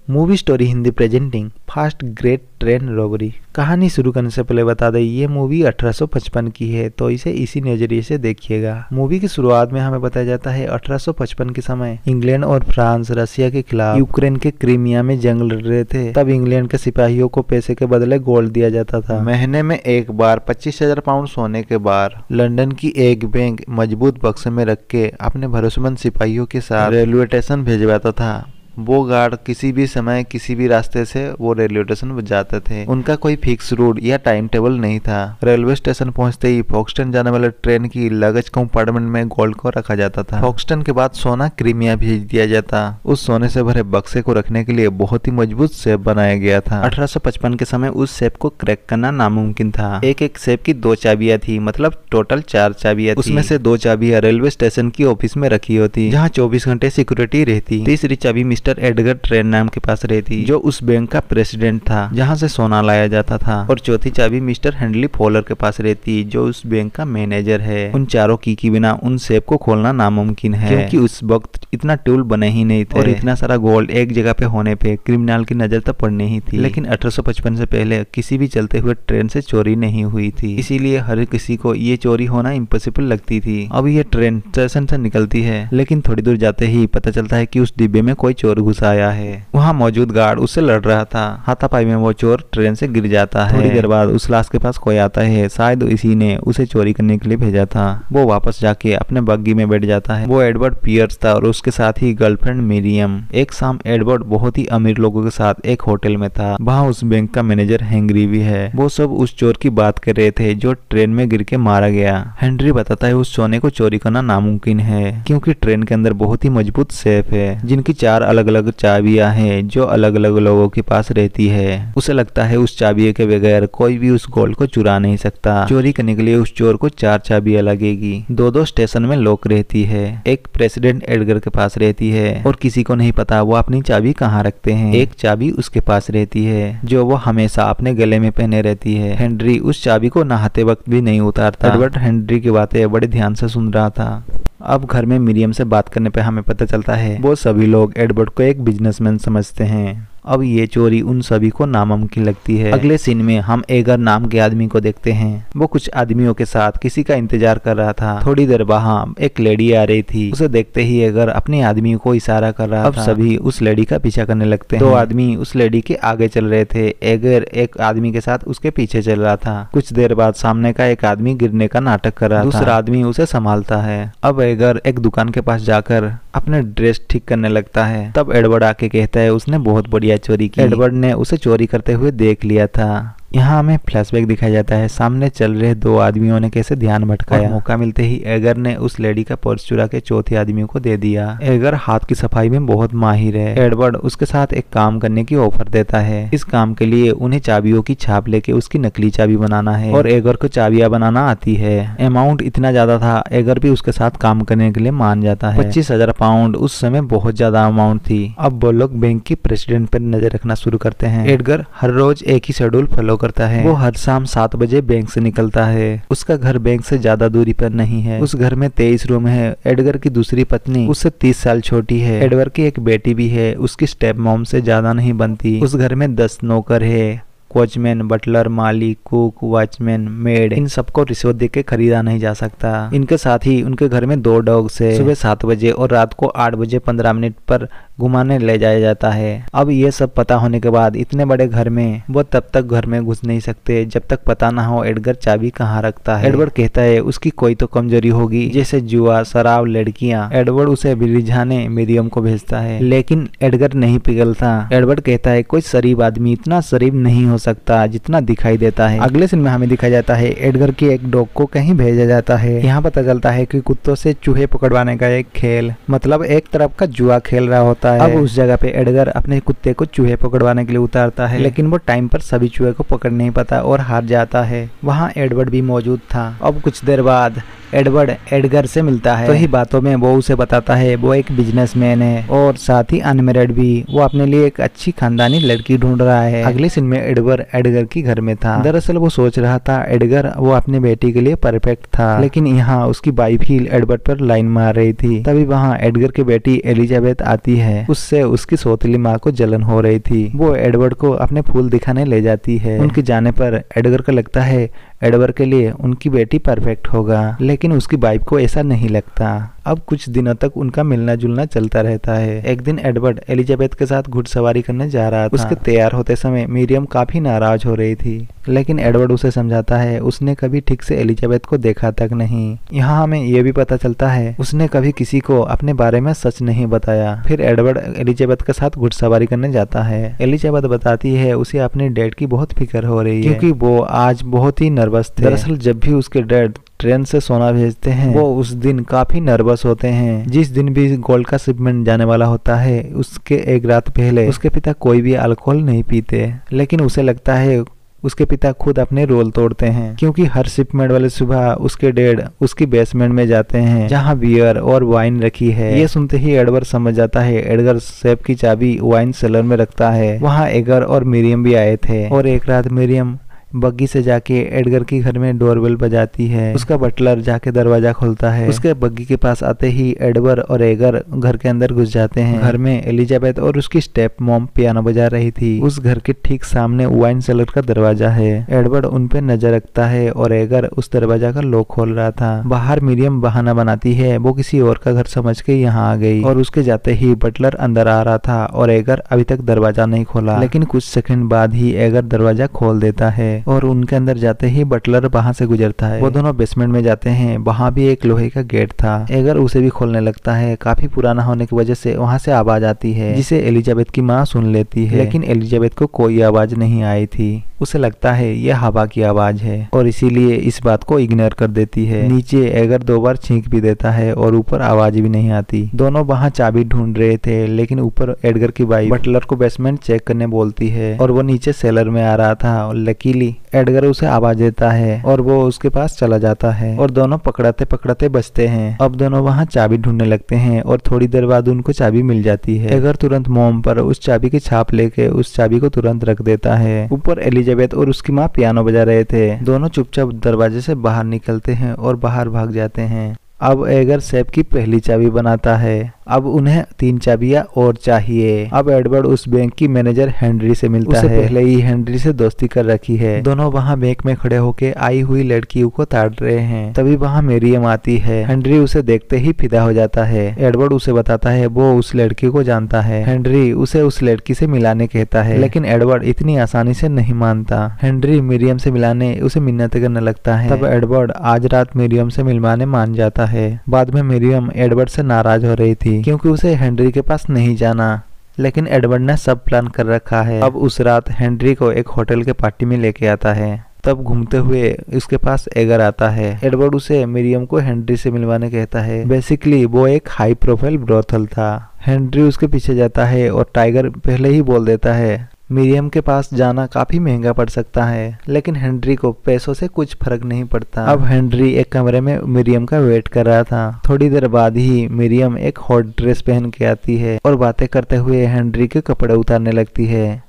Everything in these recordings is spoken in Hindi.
Movie story Hindi presenting fast great train robbery. कहानी शुरू करने से पहले बता दें ये मूवी 1855 की है, तो इसे इसी नजरिए से देखिएगा। मूवी की शुरुआत में हमें बताया जाता है 1855 के समय इंग्लैंड और फ्रांस रशिया के खिलाफ यूक्रेन के क्रीमिया में जंग लड़ रहे थे। तब इंग्लैंड के सिपाहियों को पैसे के बदले गोल्ड दिया जाता था। महीने में एक बार 25,000 पाउंड सोने के बार लंदन की एक बैंक मजबूत बक्से में रख के अपने भरोसेमंद सिपाहियों के साथ रेलवे स्टेशन भेजवाता था। वो गार्ड किसी भी समय किसी भी रास्ते से वो रेलवे स्टेशन जाते थे। उनका कोई फिक्स रूट या टाइम टेबल नहीं था। रेलवे स्टेशन पहुंचते ही फोक्सटन जाने वाले ट्रेन की लगेज कंपार्टमेंट में गोल्ड को रखा जाता था। फोक्सटन के बाद सोना क्रीमिया भेज दिया जाता। उस सोने से भरे बक्से को रखने के लिए बहुत ही मजबूत सेफ बनाया गया था। 1855 के समय उस सेफ को क्रैक करना नामुमकिन था। एक सेफ की 2 चाबियां थी, मतलब टोटल 4 चाबियां थी। उसमें से 2 चाबियां रेलवे स्टेशन की ऑफिस में रखी होती, जहाँ 24 घंटे सिक्योरिटी रहती। तीसरी चाबी मिस्टर एडगर ट्रेन नाम के पास रहती, जो उस बैंक का प्रेसिडेंट था जहां से सोना लाया जाता था। और चौथी चाबी मिस्टर हेनरी फॉलर के पास रहती, जो उस बैंक का मैनेजर है। उन चारों की के बिना उन सेफ को खोलना नामुमकिन है, क्योंकि उस वक्त इतना टूल बने ही नहीं थे और इतना सारा गोल्ड एक जगह पे होने पे क्रिमिनल की नजर तो पड़नी ही थी। लेकिन 1855 से पहले किसी भी चलते हुए ट्रेन से चोरी नहीं हुई थी, इसीलिए हर किसी को ये चोरी होना इम्पॉसिबल लगती थी। अब ये ट्रेन स्टेशन से निकलती है, लेकिन थोड़ी दूर जाते ही पता चलता है कि उस डिब्बे में कोई चोर घुस आया है। वहाँ मौजूद गार्ड उससे लड़ रहा था। हाथापाई में वो चोर ट्रेन से गिर जाता है। थोड़ी देर बाद उस लाश के पास कोई आता है, शायद इसी ने उसे चोरी करने के लिए भेजा था। वो वापस जाके अपने बग्गी में बैठ जाता है। वो एडवर्ड पियर्स था और उसके साथ ही गर्लफ्रेंड मिरियम। एक शाम एडवर्ड बहुत ही अमीर लोगों के साथ एक होटल में था। वहाँ उस बैंक का मैनेजर हेनरी भी है। वो सब उस चोर की बात कर रहे थे जो ट्रेन में गिर के मारा गया। हेनरी बताता है उस सोने को चोरी करना नामुमकिन है, क्योंकि ट्रेन के अंदर बहुत ही मजबूत सेफ है, जिनकी 4 अलग अलग चाबियां हैं जो अलग अलग लोगों के पास रहती है। उसे लगता है उस चाबियों के बगैर कोई भी उस गोल्ड को चुरा नहीं सकता। चोरी करने के लिए उस चोर को 4 चाबियां लगेगी। 2 स्टेशन में लॉक रहती है। एक प्रेसिडेंट एडगर के पास रहती है और किसी को नहीं पता वो अपनी चाबी कहाँ रखते हैं। एक चाबी उसके पास रहती है जो वो हमेशा अपने गले में पहने रहती है। हेनरी उस चाबी को नहाते वक्त भी नहीं उतारता। एडवर्ड हेनरी की बातें बड़े ध्यान से सुन रहा था। अब घर में मिरियम से बात करने पे हमें पता चलता है वो सभी लोग एडवर्ड को एक बिजनेसमैन समझते हैं। अब ये चोरी उन सभी को नामुमकिन लगती है। अगले सीन में हम एगर नाम के आदमी को देखते हैं। वो कुछ आदमियों के साथ किसी का इंतजार कर रहा था। थोड़ी देर वहाँ एक लेडी आ रही थी। उसे देखते ही एगर अपने आदमी को इशारा कर रहा था। अब सभी उस लेडी का पीछा करने लगते हैं। 2 आदमी उस लेडी के आगे चल रहे थे। एगर एक आदमी के साथ उसके पीछे चल रहा था। कुछ देर बाद सामने का एक आदमी गिरने का नाटक कर रहा था। दूसरा आदमी उसे संभालता है। अब एगर एक दुकान के पास जाकर अपने ड्रेस ठीक करने लगता है। तब एडवर्ड आके कहता है उसने बहुत बढ़िया चोरी की। एडवर्ड ने उसे चोरी करते हुए देख लिया था। यहाँ हमें फ्लैशबैक दिखाया जाता है। सामने चल रहे 2 आदमियों ने कैसे ध्यान भटकाया। मौका मिलते ही एगर ने उस लेडी का पर्स चुरा के चौथे आदमी को दे दिया। एगर हाथ की सफाई में बहुत माहिर है। एडवर्ड उसके साथ एक काम करने की ऑफर देता है। इस काम के लिए उन्हें चाबियों की छाप लेके उसकी नकली चाबी बनाना है और एगर को चाबियां बनाना आती है। अमाउंट इतना ज्यादा था, एगर भी उसके साथ काम करने के लिए मान जाता है। 25,000 पाउंड उस समय बहुत ज्यादा अमाउंट थी। अब वो लोग बैंक की प्रेसिडेंट पर नजर रखना शुरू करते हैं। एडगर हर रोज एक ही शेड्यूल फॉलो करता है। वो हर शाम 7 बजे बैंक से निकलता है। उसका घर बैंक से ज्यादा दूरी पर नहीं है। उस घर में 23 रूम है। एडगर की दूसरी पत्नी उससे 30 साल छोटी है। एडगर की एक बेटी भी है, उसकी स्टेप मॉम से ज्यादा नहीं बनती। उस घर में 10 नौकर है। कोचमैन, बटलर, माली, कुक, वॉचमैन, मेड, इन सबको रिश्वत देके खरीदा नहीं जा सकता। इनके साथ ही उनके घर में 2 डॉग्स है। सुबह 7 बजे और रात को 8 बजे 15 मिनट पर घुमाने ले जाया जाता है। अब ये सब पता होने के बाद इतने बड़े घर में वो तब तक घर में घुस नहीं सकते जब तक पता ना हो एडगर चाबी कहाँ रखता है। एडवर्ड कहता है उसकी कोई तो कमजोरी होगी, जैसे जुआ, शराब, लड़कियां। एडवर्ड उसे रिझाने मिरियम को भेजता है, लेकिन एडगर नहीं पिघलता। एडवर्ड कहता है कोई शरीफ आदमी इतना शरीफ नहीं हो सकता जितना दिखाई देता है। अगले सीन में हमें दिखाया जाता है एडगर की एक डॉग को कहीं भेजा जाता है। यहाँ पता चलता है कि कुत्तों से चूहे पकड़वाने का एक खेल, मतलब एक तरफ का जुआ खेल रहा होता है। अब उस जगह पे एडगर अपने कुत्ते को चूहे पकड़वाने के लिए उतारता है, लेकिन वो टाइम पर सभी चूहे को पकड़ नहीं पाता और हार जाता है। वहाँ एडवर्ड भी मौजूद था। अब कुछ देर बाद एडवर्ड एडगर से मिलता है। तो ही बातों में वो उसे बताता है वो एक बिजनेसमैन है और साथ ही अनमैरिड भी। वो अपने लिए एक अच्छी खानदानी लड़की ढूंढ रहा है। अगले सीन में एडवर्ड एडवर्ड एडगर की घर में था। दरअसल वो सोच रहा था एडगर वो अपनी बेटी के लिए परफेक्ट था, लेकिन यहाँ उसकी वाइफ ही एडवर्ड पर लाइन मार रही थी। तभी वहाँ एडगर की बेटी एलिजाबेथ आती है। उससे उसकी सौतेली माँ को जलन हो रही थी। वो एडवर्ड को अपने फूल दिखाने ले जाती है। उनके जाने पर एडगर को लगता है एडवर्ड के लिए उनकी बेटी परफेक्ट होगा, लेकिन उसकी वाइफ को ऐसा नहीं लगता। अब कुछ दिनों तक उनका मिलना जुलना चलता रहता है। एक दिन एडवर्ड एलिजाबेथ के साथ घुड़सवारी करने जा रहा था। उसके तैयार होते समय मिरियम काफी नाराज हो रही थी, लेकिन एडवर्ड उसे समझाता है उसने कभी ठीक से एलिजाबेथ को देखा तक नहीं। यहाँ हमें यह भी पता चलता है उसने कभी किसी को अपने बारे में सच नहीं बताया। फिर एडवर्ड एलिजाबेथ के साथ घुड़सवारी करने जाता है। एलिजाबेथ बताती है उसे अपने डैड की बहुत फिक्र हो रही है, क्योंकि वो आज बहुत ही नर्वस थे। दरअसल जब भी उसके डैड ट्रेन से सोना भेजते हैं वो उस दिन काफी नर्वस होते हैं। जिस दिन भी गोल्ड का शिपमेंट जाने वाला होता है उसके एक रात पहले उसके पिता कोई भी अल्कोहल नहीं पीते, लेकिन उसे लगता है उसके पिता खुद अपने रोल तोड़ते हैं, क्योंकि हर शिपमेंट वाले सुबह उसके डैड उसकी बेसमेंट में जाते हैं जहां बियर और वाइन रखी है। ये सुनते ही एडवर्ड समझ जाता है एडगर सेफ की चाबी वाइन सेलर में रखता है। वहां एगर और मिरियम भी आए थे और एक रात मिरियम बग्गी से जाके एडगर के घर में डोरबेल बजाती है। उसका बटलर जाके दरवाजा खोलता है। उसके बग्गी के पास आते ही एडवर्ड और एगर घर के अंदर घुस जाते हैं। घर में एलिजाबेथ और उसकी स्टेप मॉम पियानो बजा रही थी। उस घर के ठीक सामने वाइन सेलर का दरवाजा है। एडवर्ड उन पे नजर रखता है और एगर उस दरवाजा का लॉक खोल रहा था। बाहर मिरियम बहाना बनाती है वो किसी और का घर समझ के यहाँ आ गई, और उसके जाते ही बटलर अंदर आ रहा था और एगर अभी तक दरवाजा नहीं खोला। लेकिन कुछ सेकंड बाद ही एगर दरवाजा खोल देता है और उनके अंदर जाते ही बटलर वहां से गुजरता है। वो दोनों बेसमेंट में जाते हैं। वहां भी एक लोहे का गेट था। एगर उसे भी खोलने लगता है। काफी पुराना होने की वजह से वहां से आवाज आती है जिसे एलिजाबेथ की माँ सुन लेती है, लेकिन एलिजाबेथ को कोई आवाज नहीं आई थी। उसे लगता है यह हवा की आवाज है और इसीलिए इस बात को इग्नोर कर देती है। नीचे एगर 2 बार छींक भी देता है और ऊपर आवाज भी नहीं आती। दोनों वहां चाबी ढूंढ रहे थे, लेकिन ऊपर एडगर की वाइफ बटलर को बेसमेंट चेक करने बोलती है और वो नीचे सेलर में आ रहा था और लकीली एडगर उसे आवाज देता है और वो उसके पास चला जाता है और दोनों पकड़ाते पकड़ाते बचते हैं। अब दोनों वहां चाबी ढूंढने लगते हैं और थोड़ी देर बाद उनको चाबी मिल जाती है। एगर तुरंत मोम पर उस चाबी की छाप लेके उस चाबी को तुरंत रख देता है। ऊपर एलिजाबेथ और उसकी माँ पियानो बजा रहे थे। दोनों चुपचाप दरवाजे से बाहर निकलते हैं और बाहर भाग जाते हैं। अब एगर सेफ की पहली चाबी बनाता है। अब उन्हें 3 चाबियां और चाहिए। अब एडवर्ड उस बैंक की मैनेजर हेनरी से मिलता है। पहले ही हेनरी से दोस्ती कर रखी है। दोनों वहां बैंक में खड़े होके आई हुई लड़कियों को ताड़ रहे हैं। तभी वहां मिरियम आती है। हेनरी उसे देखते ही फिदा हो जाता है। एडवर्ड उसे बताता है वो उस लड़की को जानता है। हेनरी उसे उस लड़की से मिलाने कहता है, लेकिन एडवर्ड इतनी आसानी से नहीं मानता। हेनरी मिरियम से मिलाने उसे मिन्नतें करने लगता है। तब एडवर्ड आज रात मिरियम से मिलवाने मान जाता है। बाद में मिरियम एडवर्ड से नाराज हो रही थी क्योंकि उसे हेनरी के पास नहीं जाना, लेकिन एडवर्ड ने सब प्लान कर रखा है। अब उस रात हेनरी को एक होटल के पार्टी में लेके आता है। तब घूमते हुए उसके पास एगर आता है। एडवर्ड उसे मिरियम को हेनरी से मिलवाने कहता है। बेसिकली वो एक हाई प्रोफाइल ब्रोथल था। हेनरी उसके पीछे जाता है और टाइगर पहले ही बोल देता है मिरियम के पास जाना काफी महंगा पड़ सकता है, लेकिन हेनरी को पैसों से कुछ फर्क नहीं पड़ता। अब हेनरी एक कमरे में मिरियम का वेट कर रहा था। थोड़ी देर बाद ही मिरियम एक हॉट ड्रेस पहन के आती है और बातें करते हुए हेनरी के कपड़े उतारने लगती है।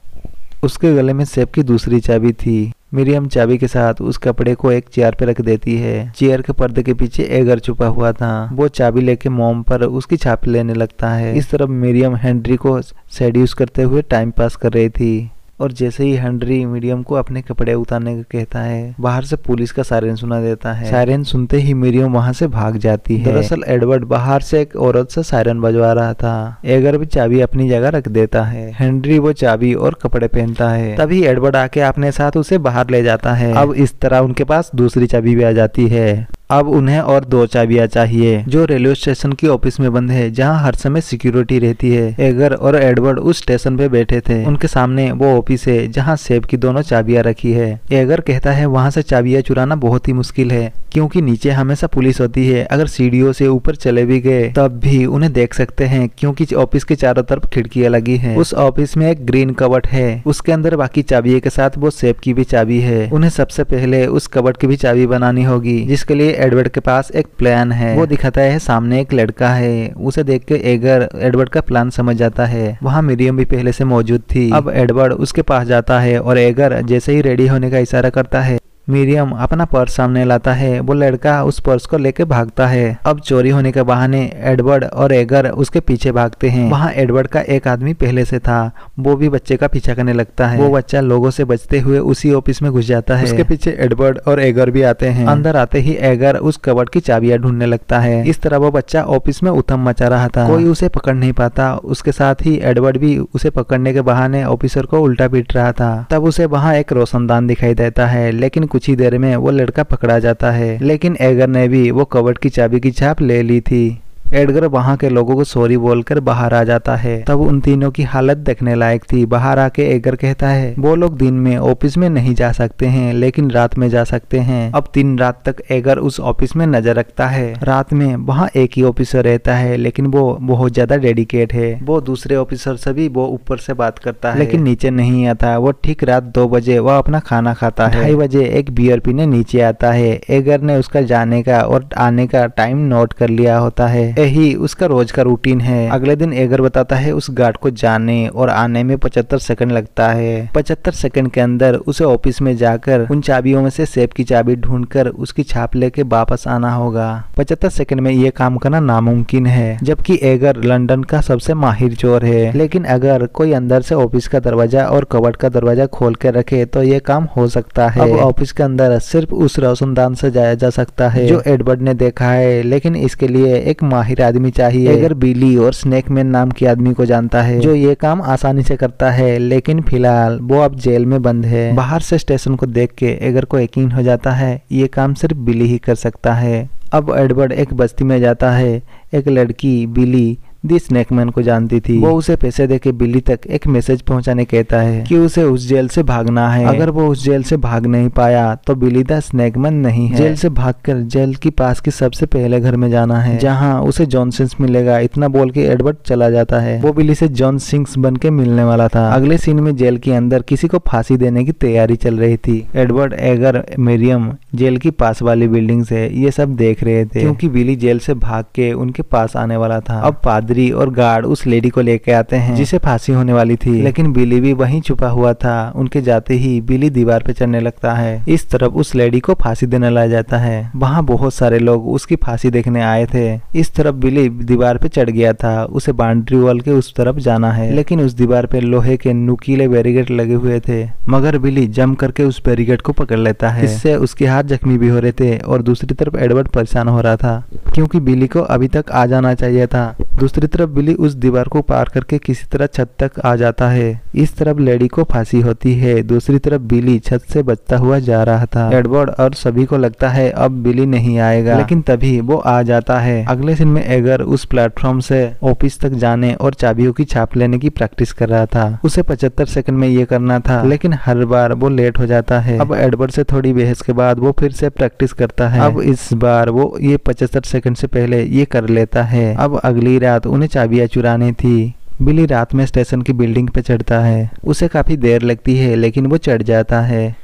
उसके गले में सेफ की दूसरी चाबी थी। मिरियम चाबी के साथ उस कपड़े को एक चेयर पे रख देती है। चेयर के पर्दे के पीछे एगर छुपा हुआ था। वो चाबी लेके मोम पर उसकी छाप लेने लगता है। इस तरफ मिरियम हेनरी को सेड्यूस करते हुए टाइम पास कर रही थी, और जैसे ही हेनरी मिरियम को अपने कपड़े उतारने का कहता है, बाहर से पुलिस का सायरन सुना देता है। सायरन सुनते ही मिरियम वहां से भाग जाती है। दरअसल एडवर्ड बाहर से एक औरत से सायरन बजवा रहा था। एगर भी चाबी अपनी जगह रख देता है। हेनरी वो चाबी और कपड़े पहनता है। तभी एडवर्ड आके अपने साथ उसे बाहर ले जाता है। अब इस तरह उनके पास दूसरी चाबी भी आ जाती है। अब उन्हें और 2 चाबियां चाहिए जो रेलवे स्टेशन की ऑफिस में बंद है, जहां हर समय सिक्योरिटी रहती है। एगर और एडवर्ड उस स्टेशन पे बैठे थे। उनके सामने वो ऑफिस है जहां सेफ की दोनों चाबियां रखी है। एगर कहता है वहां से चाबियां चुराना बहुत ही मुश्किल है, क्योंकि नीचे हमेशा पुलिस होती है। अगर सीढ़ियों से ऊपर चले भी गए तब भी उन्हें देख सकते हैं, क्योंकि ऑफिस के चारों तरफ खिड़कियां लगी है। उस ऑफिस में एक ग्रीन कबर्ड है, उसके अंदर बाकी चाबियों के साथ वो सेफ की भी चाबी है। उन्हें सबसे पहले उस कबर्ड की भी चाबी बनानी होगी, जिसके लिए एडवर्ड के पास एक प्लान है। वो दिखाता है सामने एक लड़का है। उसे देख के एगर एडवर्ड का प्लान समझ जाता है। वहाँ मिरियम भी पहले से मौजूद थी। अब एडवर्ड उसके पास जाता है और एगर जैसे ही रेडी होने का इशारा करता है, मिरियम अपना पर्स सामने लाता है। वो लड़का उस पर्स को लेके भागता है। अब चोरी होने के बहाने एडवर्ड और एगर उसके पीछे भागते हैं। वहाँ एडवर्ड का एक आदमी पहले से था, वो भी बच्चे का पीछा करने लगता है। वो बच्चा लोगों से बचते हुए उसी ऑफिस में घुस जाता है। उसके पीछे एडवर्ड और एगर भी आते हैं। अंदर आते ही एगर उस कबर्ड की चाबियां ढूंढने लगता है। इस तरह वो बच्चा ऑफिस में उथम मचा रहा था। कोई उसे पकड़ नहीं पाता। उसके साथ ही एडवर्ड भी उसे पकड़ने के बहाने ऑफिसर को उल्टा पीट रहा था। तब उसे वहाँ एक रोशनदान दिखाई देता है, लेकिन कुछ ही देर में वो लड़का पकड़ा जाता है। लेकिन एगर ने भी वो कबर्ड की चाबी की छाप ले ली थी। एडगर वहाँ के लोगों को सॉरी बोलकर बाहर आ जाता है। तब उन तीनों की हालत देखने लायक थी। बाहर आके एगर कहता है वो लोग दिन में ऑफिस में नहीं जा सकते हैं, लेकिन रात में जा सकते हैं। अब 3 रात तक एगर उस ऑफिस में नजर रखता है। रात में वहाँ एक ही ऑफिसर रहता है, लेकिन वो बहुत ज्यादा डेडिकेट है। वो दूसरे ऑफिसर से भी वो ऊपर से बात करता है, लेकिन नीचे नहीं आता। वो ठीक रात 2 बजे वह अपना खाना खाता है। 2:30 बजे एक बियर पीने नीचे आता है। एगर ने उसका जाने का और आने का टाइम नोट कर लिया होता है। यही उसका रोज का रूटीन है। अगले दिन एगर बताता है उस गार्ड को जाने और आने में 75 सेकंड लगता है। 75 सेकंड के अंदर उसे ऑफिस में जाकर उन चाबियों में से सेफ की चाबी ढूंढकर उसकी छाप लेके वापस आना होगा। 75 सेकंड में ये काम करना नामुमकिन है, जबकि एगर लंदन का सबसे माहिर चोर है। लेकिन अगर कोई अंदर से ऑफिस का दरवाजा और कबर्ड का दरवाजा खोल के रखे तो ये काम हो सकता है। अब ऑफिस के अंदर सिर्फ उस रोशनदान से जाया जा सकता है जो एडवर्ड ने देखा है, लेकिन इसके लिए एक माहिर आदमी चाहिए। एगर बिली और स्नेकमैन नाम के आदमी को जानता है जो ये काम आसानी से करता है, लेकिन फिलहाल वो अब जेल में बंद है। बाहर से स्टेशन को देख के एगर को यकीन हो जाता है ये काम सिर्फ बिली ही कर सकता है। अब एडवर्ड एक बस्ती में जाता है। एक लड़की बिली दी स्नेकमैन को जानती थी। वो उसे पैसे देके बिली तक एक मैसेज पहुंचाने कहता है कि उसे उस जेल से भागना है। अगर वो उस जेल से भाग नहीं पाया तो बिली द स्नेकमैन नहीं है। जेल से भागकर जेल के पास की सबसे पहले घर में जाना है, जहां उसे जॉन सिंक्स मिलेगा। इतना बोल के एडवर्ड चला जाता है। वो बिली से जॉन सिंक्स बन के मिलने वाला था। अगले सीन में जेल के अंदर किसी को फांसी देने की तैयारी चल रही थी। एडवर्ड, एगर, मिरियम जेल की पास वाली बिल्डिंग से ये सब देख रहे थे, क्योंकि बिली जेल से भाग के उनके पास आने वाला था। अब पादरी और गार्ड उस लेडी को लेके आते हैं जिसे फांसी होने वाली थी, लेकिन बिली भी वहीं छुपा हुआ था। उनके जाते ही बिली दीवार पे चढ़ने लगता है। इस तरफ उस लेडी को फांसी देने लाया जाता है। वहाँ बहुत सारे लोग उसकी फांसी देखने आए थे। इस तरफ बिली दीवार पे चढ़ गया था। उसे बाउंड्री वॉल के उस तरफ जाना है, लेकिन उस दीवार पे लोहे के नुकीले बैरिकेड लगे हुए थे। मगर बिली जम करके उस बैरिकेड को पकड़ लेता है। इससे उसके हाथ जख्मी भी हो रहे थे और दूसरी तरफ एडवर्ड परेशान हो रहा था, क्योंकि बिली को अभी तक आ जाना चाहिए था। दूसरी तरफ बिली उस दीवार को पार करके किसी तरह छत तक आ जाता है। इस तरफ लेडी को फांसी होती है, दूसरी तरफ बिली छत से बचता हुआ जा रहा था। एडवर्ड और सभी को लगता है अब बिली नहीं आएगा, लेकिन तभी वो आ जाता है। अगले दिन में एगर उस प्लेटफॉर्म से ऑफिस तक जाने और चाबियों की छाप लेने की प्रैक्टिस कर रहा था। उसे 75 सेकंड में ये करना था, लेकिन हर बार वो लेट हो जाता है। अब एडवर्ड से थोड़ी बहस के बाद वो फिर से प्रैक्टिस करता है। अब इस बार वो ये 75 सेकंड से पहले ये कर लेता है। अब अगली रात उन्हें चाबियां चुरानी थी। बिली रात में स्टेशन की बिल्डिंग पे चढ़ता है। उसे काफी देर लगती है, लेकिन वो चढ़ जाता है।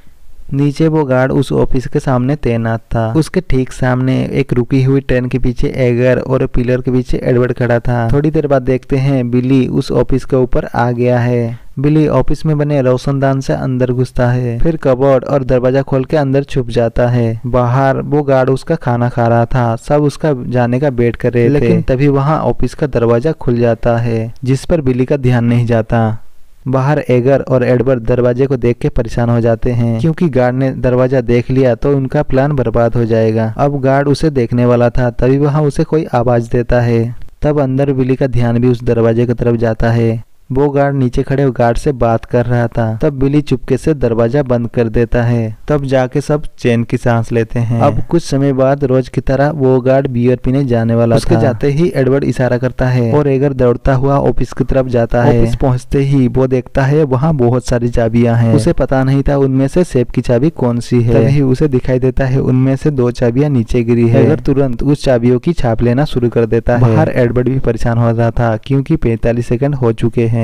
नीचे वो गार्ड उस ऑफिस के सामने तैनात था। उसके ठीक सामने एक रुकी हुई ट्रेन के पीछे एगर और पिलर के पीछे एडवर्ड खड़ा था। थोड़ी देर बाद देखते हैं बिली उस ऑफिस के ऊपर आ गया है। बिली ऑफिस में बने रोशनदान से अंदर घुसता है, फिर कबर्ड और दरवाजा खोल के अंदर छुप जाता है। बाहर वो गार्ड उसका खाना खा रहा था। सब उसका जाने का वेट कर रहे थे, लेकिन तभी वहाँ ऑफिस का दरवाजा खुल जाता है, जिस पर बिली का ध्यान नहीं जाता। बाहर एगर और एडवर्ड दरवाजे को देख के परेशान हो जाते हैं, क्योंकि गार्ड ने दरवाजा देख लिया तो उनका प्लान बर्बाद हो जाएगा। अब गार्ड उसे देखने वाला था, तभी वहाँ उसे कोई आवाज देता है। तब अंदर बिली का ध्यान भी उस दरवाजे की तरफ जाता है। वो गार्ड नीचे खड़े गार्ड से बात कर रहा था। तब बिली चुपके से दरवाजा बंद कर देता है। तब जाके सब चैन की सांस लेते हैं। अब कुछ समय बाद रोज की तरह वो गार्ड बियर पीने जाने वाला उसके जाते ही एडवर्ड इशारा करता है और एगर दौड़ता हुआ ऑफिस की तरफ जाता है। ऑफिस पहुंचते ही वो देखता है वहाँ बहुत सारी चाबियां हैं। उसे पता नहीं था उनमें से सेफ की चाबी कौन सी है। तभी उसे दिखाई देता है उनमें से 2 चाबियां नीचे गिरी है। एगर तुरंत उस चाबियों की छाप लेना शुरू कर देता है। बाहर एडवर्ड भी परेशान हो रहा था, क्योंकि 45 सेकंड हो चुके हैं।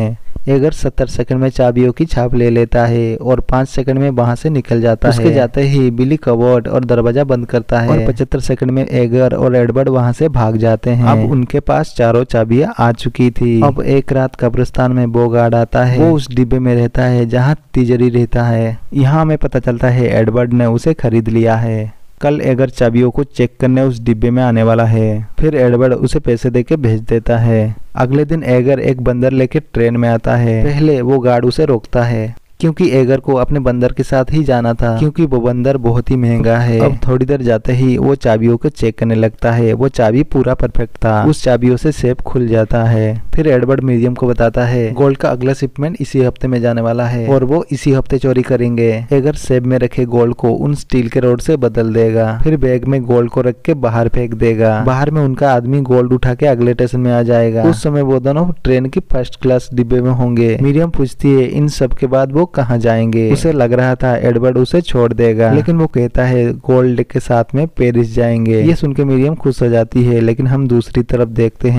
एगर 70 सेकंड में चाबियों की छाप ले लेता है और 5 सेकंड में वहां से निकल जाता है। उसके जाते ही बिली कबर्ड और दरवाजा बंद करता है और 75 सेकंड में एगर और एडवर्ड वहां से भाग जाते हैं। अब उनके पास चारों चाबियां आ चुकी थी। अब एक रात कब्रिस्तान में बोगार्ड आता है। वो उस डिब्बे में रहता है जहाँ तिजोरी रहता है। यहाँ हमें पता चलता है एडवर्ड ने उसे खरीद लिया है। कल एगर चाबियों को चेक करने उस डिब्बे में आने वाला है। फिर एडवर्ड उसे पैसे देके भेज देता है। अगले दिन एगर एक बंदर लेके ट्रेन में आता है। पहले वो गार्ड उसे रोकता है क्योंकि एगर को अपने बंदर के साथ ही जाना था, क्योंकि वो बंदर बहुत ही महंगा है। अब थोड़ी देर जाते ही वो चाबियों को चेक करने लगता है। वो चाबी पूरा परफेक्ट था। उस चाबियों से सेफ खुल जाता है। फिर एडवर्ड मिरियम को बताता है गोल्ड का अगला शिपमेंट इसी हफ्ते में जाने वाला है और वो इसी हफ्ते चोरी करेंगे। एगर सेब में रखे गोल्ड को उन स्टील के रोड से बदल देगा। फिर बैग में गोल्ड को रख के बाहर फेंक देगा। बाहर में उनका आदमी गोल्ड उठा के अगले स्टेशन में आ जाएगा। उस समय वो दोनों ट्रेन की फर्स्ट क्लास डिब्बे में होंगे। मिरियम पूछती है इन सब के बाद वो कहाँ जाएंगे। उसे लग रहा था एडवर्ड उसे छोड़ देगा, लेकिन वो कहता है गोल्ड के साथ में पेरिस जाएंगे। ये सुन के मिरियम खुश हो जाती है। लेकिन हम दूसरी तरफ देखते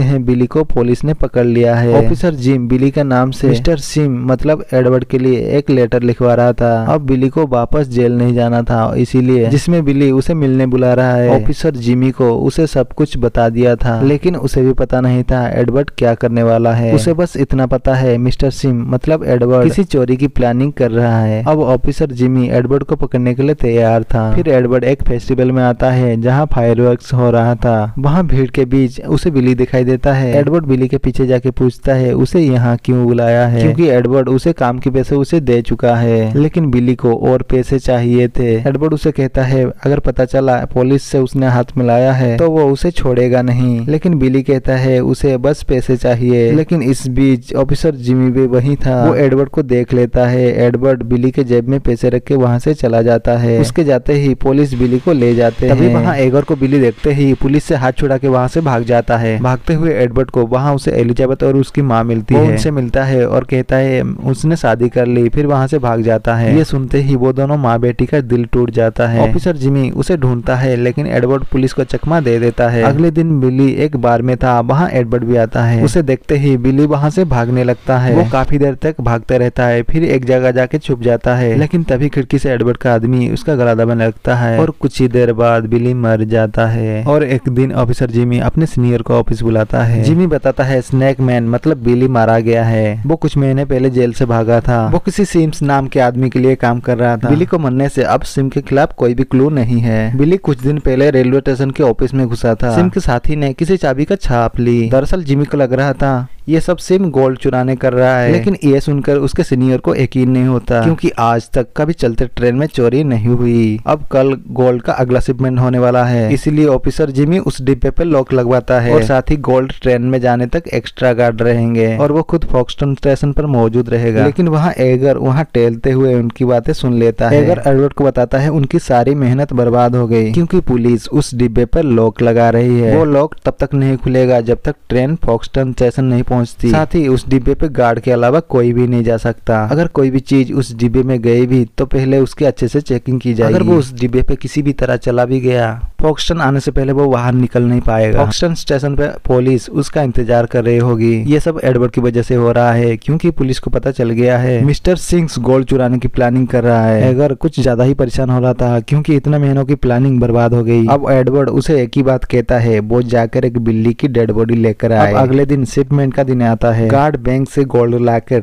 हैं बिली को पुलिस ने पकड़ लिया है। ऑफिसर जिम बिली के नाम से मिस्टर सिम मतलब एडवर्ड के लिए एक लेटर लिखवा रहा था। अब बिली को वापस जेल नहीं जाना था, इसीलिए जिसमें बिली उसे मिलने बुला रहा है। ऑफिसर जिमी को उसे सब कुछ बता दिया था, लेकिन उसे भी पता नहीं था एडवर्ड क्या करने वाला है। उसे बस इतना पता है मिस्टर सिम मतलब एडवर्ड किसी चोरी की प्लानिंग कर रहा है। अब ऑफिसर जिमी एडवर्ड को पकड़ने के लिए तैयार था। फिर एडवर्ड एक फेस्टिवल में आता है जहाँ फायरवर्क्स हो रहा था। वहाँ भीड़ के बीच उसे बिली दिखाई देता है। एडवर्ड बिली के पीछे जाके पूछता है उसे यहाँ क्यों बुलाया है, क्योंकि एडवर्ड उसे काम के पैसे उसे दे चुका है, लेकिन बिली को और पैसे चाहिए थे। एडवर्ड उसे कहता है अगर पता चला पुलिस से उसने हाथ मिलाया है तो वो उसे छोड़ेगा नहीं, लेकिन बिली कहता है उसे बस पैसे चाहिए। लेकिन इस बीच ऑफिसर जिमी भी वही था। वो एडवर्ड को देख लेता है। एडवर्ड बिली के जेब में पैसे रख के वहाँ से चला जाता है। उसके जाते ही पुलिस बिली को ले जाते हैं। तभी वहाँ एगर को बिली देखते ही पुलिस से हाथ छुड़ा के वहाँ से भाग जाता है। भागते हुए एडवर्ड को वहाँ उसे एलिजाबेथ और उसकी माँ मिलती है। उनसे मिलता है और कहता है उसने शादी कर ली, फिर वहाँ से भाग जाता है। ये सुनते ही वो दोनों माँ बेटी का दिल टूट जाता है। ऑफिसर जिमी उसे ढूंढता है, लेकिन एडवर्ड पुलिस को चकमा दे देता है। अगले दिन बिली एक बार में था, वहाँ एडवर्ड भी आता है। उसे देखते ही बिली वहाँ से भागने लगता है। वो काफी देर तक भागते रहता है, फिर एक जगह जाके छुप जाता है। लेकिन तभी खिड़की से एडवर्ड का आदमी उसका गला दबाने लगता है और कुछ ही देर बाद बिली मर जाता है। और एक दिन ऑफिसर जिमी अपने सीनियर को ऑफिस बुलाता है। जिमी बताता है स्नैक मैन मतलब बिली मारा गया है। वो कुछ महीने पहले जेल से भागा था। वो किसी सिम्स नाम के आदमी के लिए काम कर रहा था। बिली को मरने से अब सिम के खिलाफ कोई भी क्लू नहीं है। बिली कुछ दिन पहले रेलवे स्टेशन के ऑफिस में घुसा था। सिम के साथी ने किसी चाबी का छाप ली। दरअसल जिमी को लग रहा था ये सब सिम गोल्ड चुराने कर रहा है, लेकिन ये सुनकर उसके सीनियर को यकीन नहीं होता, क्योंकि आज तक कभी चलते ट्रेन में चोरी नहीं हुई। अब कल गोल्ड का अगला शिपमेंट होने वाला है, इसीलिए ऑफिसर जिमी उस डिब्बे पे लॉक लगवाता है और साथ ही गोल्ड ट्रेन में जाने तक एक्स्ट्रा गार्ड रहेंगे और वो खुद फॉक्सटन स्टेशन पर मौजूद रहेगा। लेकिन वहाँ एगर वहाँ टहलते हुए उनकी बातें सुन लेता है। एगर एडवर्ड को बताता है उनकी सारी मेहनत बर्बाद हो गई, क्योंकि पुलिस उस डिब्बे पर लॉक लगा रही है। वो लॉक तब तक नहीं खुलेगा जब तक ट्रेन फॉक्सटन स्टेशन नहीं पहुंचती। साथ ही उस डिब्बे पे गार्ड के अलावा कोई भी नहीं जा सकता। अगर कोई भी चीज उस डिब्बे में गई भी तो पहले उसकी अच्छे से चेकिंग की जाएगी। अगर वो उस डिब्बे पे किसी भी तरह चला भी गया, फॉक्सटन आने से पहले वो बाहर निकल नहीं पाएगा। फॉक्सटन स्टेशन पे पुलिस उसका इंतजार कर रही होगी। ये सब एडवर्ड की वजह से हो रहा है, क्योंकि पुलिस को पता चल गया है मिस्टर सिंह गोल्ड चुराने की प्लानिंग कर रहा है। एगर कुछ ज्यादा ही परेशान हो रहा था, क्योंकि इतने महीनों की प्लानिंग बर्बाद हो गई। अब एडवर्ड उसे एक ही बात कहता है, वो जाकर एक बिल्ली की डेड बॉडी लेकर आए। अगले दिन शिपमेंट का दिन आता है। गार्ड बैंक से गोल्ड लाकर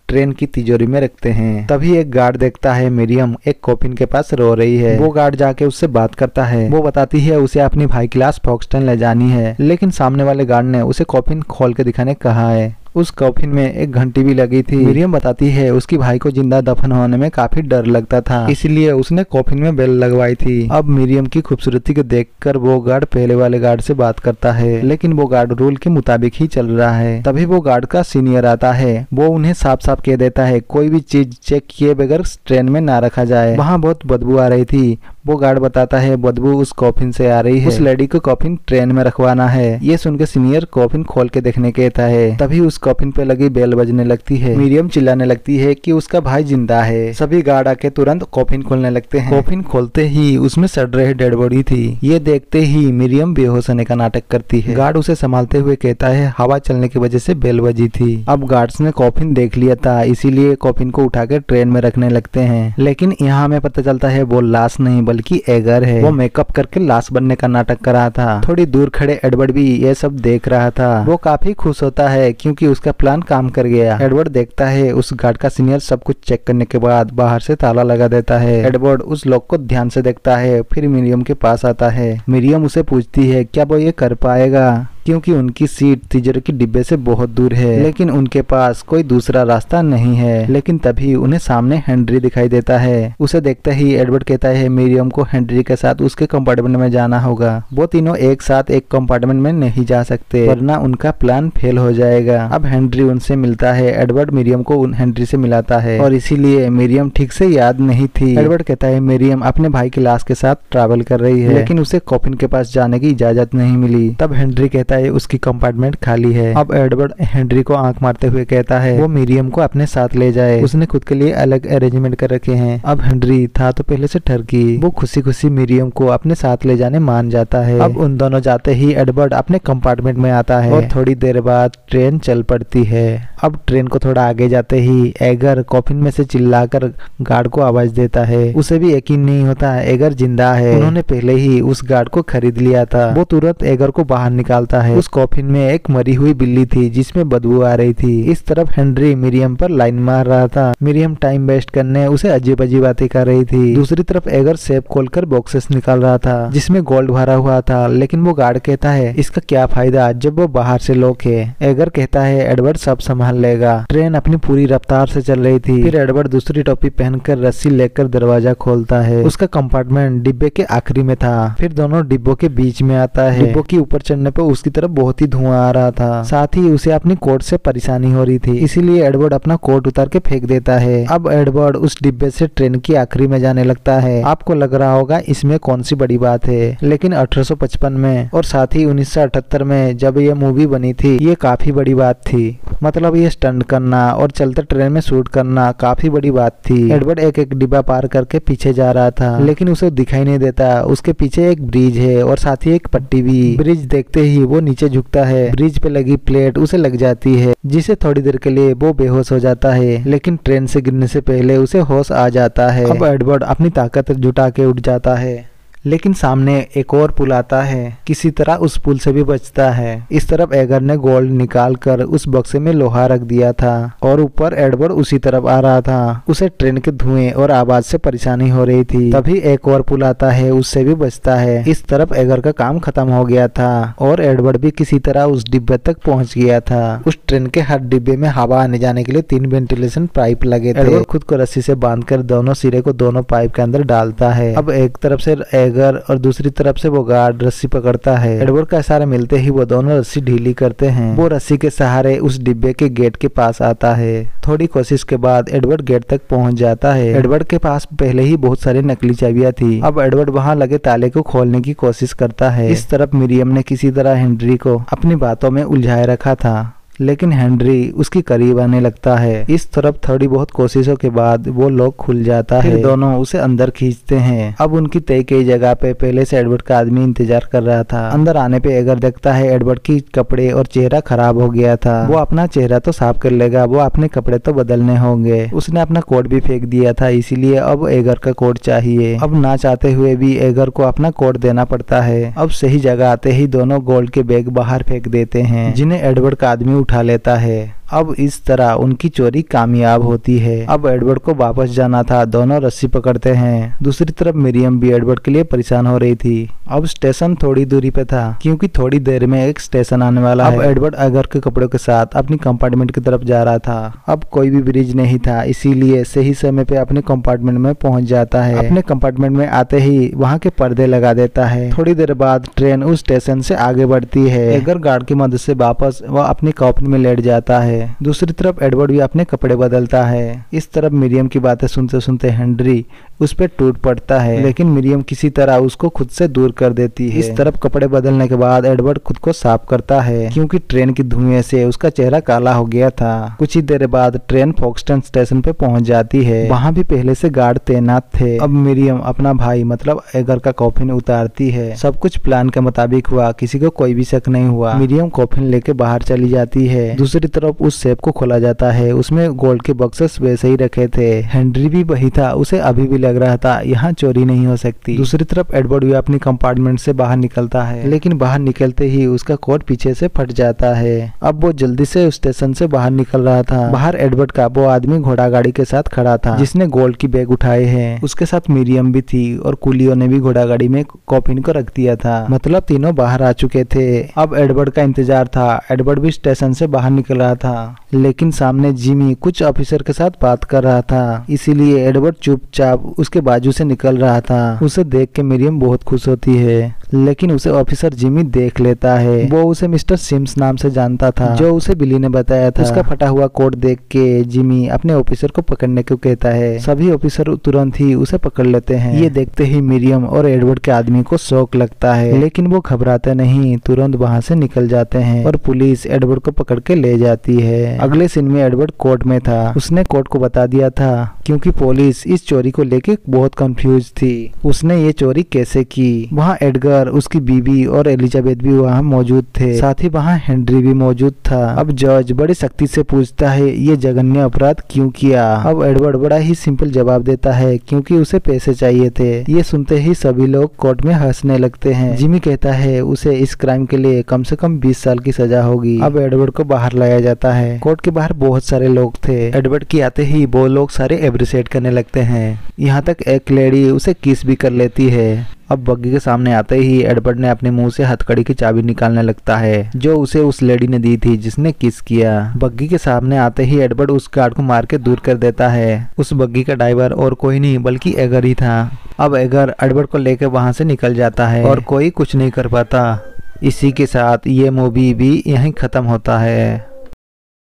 ट्रेन की तिजोरी में रखते हैं। तभी एक गार्ड देखता है मिरियम एक कॉफिन के पास रो रही है। वो गार्ड जाके उससे बात करता है। वो बताती है उसे अपनी भाई क्लास फॉक्सटन ले जानी है, लेकिन सामने वाले गार्ड ने उसे कॉफिन खोल के दिखाने कहा है। उस कॉफिन में एक घंटी भी लगी थी। मिरियम बताती है उसकी भाई को जिंदा दफन होने में काफी डर लगता था, इसलिए उसने कॉफिन में बेल लगवाई थी। अब मिरियम की खूबसूरती को देखकर वो गार्ड पहले वाले गार्ड से बात करता है, लेकिन वो गार्ड रूल के मुताबिक ही चल रहा है। तभी वो गार्ड का सीनियर आता है। वो उन्हें साफ साफ कह देता है कोई भी चीज चेक किए बगैर ट्रेन में ना रखा जाए। वहाँ बहुत बदबू आ रही थी, वो गार्ड बताता है बदबू उस कॉफिन से आ रही है, उस लेडी को कॉफिन ट्रेन में रखवाना है। ये सुनकर सीनियर कॉफिन खोल के देखने कहता है। तभी उस कॉफिन पे लगी बेल बजने लगती है। मिरियम चिल्लाने लगती है कि उसका भाई जिंदा है। सभी गार्ड आके तुरंत कॉफिन खोलने लगते हैं। कॉफिन खोलते ही उसमें सड़ रही डेड बॉडी थी। ये देखते ही मिरियम बेहोश होने का नाटक करती है। गार्ड उसे संभालते हुए कहता है हवा चलने की वजह से बेल बजी थी। अब गार्ड्स ने कॉफिन देख लिया था, इसीलिए कॉफिन को उठाकर ट्रेन में रखने लगते हैं। लेकिन यहाँ हमें पता चलता है वो लाश नहीं बल्कि एगर है। वो मेकअप करके लाश बनने का नाटक कर रहा था। थोड़ी दूर खड़े एडवर्ड भी ये सब देख रहा था। वो काफी खुश होता है क्योंकि उसका प्लान काम कर गया। एडवर्ड देखता है उस गार्ड का सीनियर सब कुछ चेक करने के बाद बाहर से ताला लगा देता है। एडवर्ड उस लोग को ध्यान से देखता है, फिर मिरियम के पास आता है। मिरियम उसे पूछती है क्या वो ये कर पाएगा, क्योंकि उनकी सीट तिजोरी के डिब्बे से बहुत दूर है, लेकिन उनके पास कोई दूसरा रास्ता नहीं है। लेकिन तभी उन्हें सामने हेनरी दिखाई देता है। उसे देखते ही एडवर्ड कहता है मिरियम को हेनरी के साथ उसके कंपार्टमेंट में जाना होगा। वो तीनों एक साथ एक कंपार्टमेंट में नहीं जा सकते वरना उनका प्लान फेल हो जाएगा। अब हेनरी उनसे मिलता है। एडवर्ड मिरियम को हेनरी से मिलाता है और इसीलिए मिरियम ठीक से याद नहीं थी। एडवर्ड कहता है मिरियम अपने भाई की लाश के साथ ट्रैवल कर रही है, लेकिन उसे कॉफिन के पास जाने की इजाजत नहीं मिली। तब हेनरी कहता है उसकी कंपार्टमेंट खाली है। अब एडवर्ड हेनरी को आंख मारते हुए कहता है वो मिरियम को अपने साथ ले जाए, उसने खुद के लिए अलग अरेंजमेंट कर रखे हैं। अब हेनरी था तो पहले से ठरकी, वो खुशी खुशी मिरियम को अपने साथ ले जाने मान जाता है। अब उन दोनों जाते ही एडवर्ड अपने कंपार्टमेंट में आता है और थोड़ी देर बाद ट्रेन चल पड़ती है। अब ट्रेन को थोड़ा आगे जाते ही एगर कॉफिन में से चिल्लाकर गार्ड को आवाज देता है। उसे भी यकीन नहीं होता एगर जिंदा है। उन्होंने पहले ही उस गार्ड को खरीद लिया था। वो तुरंत एगर को बाहर निकालता है। उस कॉफिन में एक मरी हुई बिल्ली थी जिसमें बदबू आ रही थी। इस तरफ हेनरी मिरियम पर लाइन मार रहा था। मिरियम टाइम वेस्ट करने उसे अजीब अजीब बातें कर रही थी। दूसरी तरफ एगर सेफ खोलकर बॉक्सेस निकाल रहा था जिसमें गोल्ड भरा हुआ था, लेकिन वो गार्ड कहता है इसका क्या फायदा जब वो बाहर से लॉक है। एगर कहता है एडवर्ड सब संभाल लेगा। ट्रेन अपनी पूरी रफ्तार से चल रही थी। फिर एडवर्ड दूसरी टोपी पहनकर रस्सी लेकर दरवाजा खोलता है। उसका कंपार्टमेंट डिब्बे के आखिरी में था। फिर दोनों डिब्बों के बीच में आता है। डिब्बों के ऊपर चढ़ने पर उसकी तरफ बहुत ही धुआं आ रहा था। साथ ही उसे अपनी कोट से परेशानी हो रही थी, इसीलिए एडवर्ड अपना कोट उतार के फेंक देता है। अब एडवर्ड उस डिब्बे से ट्रेन की आखिरी में जाने लगता है। आपको लग रहा होगा इसमें कौन सी बड़ी बात है, लेकिन 1855 में और साथ ही 1978 में जब ये मूवी बनी थी ये काफी बड़ी बात थी। मतलब ये स्टंट करना और चलते ट्रेन में शूट करना काफी बड़ी बात थी। एडवर्ड एक एक डिब्बा पार करके पीछे जा रहा था, लेकिन उसे दिखाई नहीं देता उसके पीछे एक ब्रिज है और साथ ही एक पट्टी भी। ब्रिज देखते ही वो नीचे झुकता है। ब्रिज पे लगी प्लेट उसे लग जाती है जिसे थोड़ी देर के लिए वो बेहोश हो जाता है, लेकिन ट्रेन से गिरने से पहले उसे होश आ जाता है। अब एडवर्ड अपनी ताकत जुटा के उठ जाता है, लेकिन सामने एक और पुल आता है। किसी तरह उस पुल से भी बचता है। इस तरफ एगर ने गोल्ड निकाल कर उस बक्से में लोहा रख दिया था और ऊपर एडवर्ड उसी तरफ आ रहा था। उसे ट्रेन के धुएं और आवाज से परेशानी हो रही थी। तभी एक और पुल आता है, उससे भी बचता है। इस तरफ एगर का काम खत्म हो गया था और एडवर्ड भी किसी तरह उस डिब्बे तक पहुंच गया था। उस ट्रेन के हर डिब्बे में हवा आने जाने के लिए 3 वेंटिलेशन पाइप लगे थे। एडवर्ड खुद को रस्सी से बांधकर दोनों सिरे को दोनों पाइप के अंदर डालता है। अब एक तरफ से एगर और दूसरी तरफ से वो गार्ड रस्सी पकड़ता है। एडवर्ड का इशारा मिलते ही वो दोनों रस्सी ढीली करते हैं। वो रस्सी के सहारे उस डिब्बे के गेट के पास आता है। थोड़ी कोशिश के बाद एडवर्ड गेट तक पहुंच जाता है। एडवर्ड के पास पहले ही बहुत सारी नकली चाबियां थी। अब एडवर्ड वहां लगे ताले को खोलने की कोशिश करता है। इस तरफ मिरियम ने किसी तरह हेनरी को अपनी बातों में उलझाए रखा था, लेकिन हेनरी उसके करीब आने लगता है। इस तरफ थोड़ी बहुत कोशिशों के बाद वो लॉक खुल जाता है। फिर दोनों उसे अंदर खींचते हैं। अब उनकी तय की जगह पे पहले से एडवर्ड का आदमी इंतजार कर रहा था। अंदर आने पे एगर देखता है एडवर्ड की कपड़े और चेहरा खराब हो गया था। वो अपना चेहरा तो साफ कर लेगा, वो अपने कपड़े तो बदलने होंगे। उसने अपना कोट भी फेंक दिया था, इसीलिए अब एगर का कोट चाहिए। अब ना चाहते हुए भी एगर को अपना कोट देना पड़ता है। अब सही जगह आते ही दोनों गोल्ड के बैग बाहर फेंक देते हैं, जिन्हें एडवर्ड का आदमी उठा लेता है। अब इस तरह उनकी चोरी कामयाब होती है। अब एडवर्ड को वापस जाना था, दोनों रस्सी पकड़ते हैं। दूसरी तरफ मिरियम भी एडवर्ड के लिए परेशान हो रही थी। अब स्टेशन थोड़ी दूरी पे था, क्योंकि थोड़ी देर में एक स्टेशन आने वाला है। अब एडवर्ड एगर के कपड़ों के साथ अपनी कंपार्टमेंट की तरफ जा रहा था। अब कोई भी ब्रिज नहीं था, इसीलिए सही समय पे अपने कंपार्टमेंट में पहुंच जाता है। अपने कंपार्टमेंट में आते ही वहाँ के पर्दे लगा देता है। थोड़ी देर बाद ट्रेन उस स्टेशन से आगे बढ़ती है। एगर गार्ड की मदद से वापस वह अपनी कॉफिन में लेट जाता है। दूसरी तरफ एडवर्ड भी अपने कपड़े बदलता है। इस तरफ मिरियम की बातें सुनते सुनते हेनरी उस पर टूट पड़ता है, लेकिन मिरियम किसी तरह उसको खुद से दूर कर देती है। इस तरफ कपड़े बदलने के बाद एडवर्ड खुद को साफ करता है, क्योंकि ट्रेन की धुएं से उसका चेहरा काला हो गया था। कुछ ही देर बाद ट्रेन फोक्सटन स्टेशन पे पहुंच जाती है। वहां भी पहले से गार्ड तैनात थे। अब मिरियम अपना भाई मतलब एगर का कॉफिन उतारती है। सब कुछ प्लान के मुताबिक हुआ, किसी को कोई भी शक नहीं हुआ। मिरियम कॉफिन लेके बाहर चली जाती है। दूसरी तरफ उस सेफ को खोला जाता है, उसमें गोल्ड के बॉक्सेस वैसे ही रखे थे। हेनरी भी वही था, उसे अभी भी लग रहा था यहाँ चोरी नहीं हो सकती। दूसरी तरफ एडवर्ड भी अपनी कंपार्टमेंट से बाहर निकलता है, लेकिन बाहर निकलते ही उसका कोट पीछे से फट जाता है। अब वो जल्दी से स्टेशन से बाहर निकल रहा था। बाहर एडवर्ड का वो आदमी घोड़ा गाड़ी के साथ खड़ा था, जिसने गोल्ड की बैग उठाए हैं। उसके साथ मिरियम भी थी और कुलियो ने भी घोड़ा गाड़ी में कॉफिन को रख दिया था। मतलब तीनों बाहर आ चुके थे। अब एडवर्ड का इंतजार था। एडवर्ड भी स्टेशन से बाहर निकल रहा था, लेकिन सामने जिमी कुछ ऑफिसर के साथ बात कर रहा था, इसीलिए एडवर्ड चुपचाप उसके बाजू से निकल रहा था। उसे देख के मिरियम बहुत खुश होती है, लेकिन उसे ऑफिसर जिमी देख लेता है। वो उसे मिस्टर सिम्स नाम से जानता था, जो उसे बिली ने बताया था। उसका फटा हुआ कोट देख के जिमी अपने ऑफिसर को पकड़ने को कहता है। सभी ऑफिसर तुरंत ही उसे पकड़ लेते हैं। ये देखते ही मिरियम और एडवर्ड के आदमी को शौक लगता है, लेकिन वो घबराते नहीं, तुरंत वहाँ से निकल जाते हैं और पुलिस एडवर्ड को पकड़ के ले जाती है। अगले सीन में एडवर्ड कोर्ट में था। उसने कोर्ट को बता दिया था, क्योंकि पुलिस इस चोरी को लेके बहुत कंफ्यूज थी। उसने ये चोरी कैसे की। वहाँ एडगर, उसकी बीबी और एलिजाबेथ भी वहाँ मौजूद थे। साथ ही वहाँ हेनरी भी मौजूद था। अब जज बड़ी सख्ती से पूछता है, ये जघन्य अपराध क्यों किया। अब एडवर्ड बड़ा ही सिंपल जवाब देता है, क्योंकि उसे पैसे चाहिए थे। ये सुनते ही सभी लोग कोर्ट में हंसने लगते हैं। जिमी कहता है उसे इस क्राइम के लिए कम से कम 20 साल की सजा होगी। अब एडवर्ड को बाहर लाया जाता है। कोर्ट के बाहर बहुत सारे लोग थे। एडवर्ड के आते ही वो लोग सारे एब्रिसिएट करने लगते हैं। यहाँ तक एक लेडी उसे किस भी कर लेती है। अब बग्गी के सामने आते ही एडवर्ड ने अपने मुंह से हथकड़ी की चाबी निकालने लगता है, जो उसे उस लेडी ने दी थी जिसने किस किया। बग्गी के सामने आते ही एडवर्ड उस गार्ड को मार के दूर कर देता है। उस बग्गी का ड्राइवर और कोई नहीं बल्कि एगर ही था। अब एगर एडवर्ड को लेकर वहां से निकल जाता है और कोई कुछ नहीं कर पाता। इसी के साथ ये मूवी भी यहीं खत्म होता है।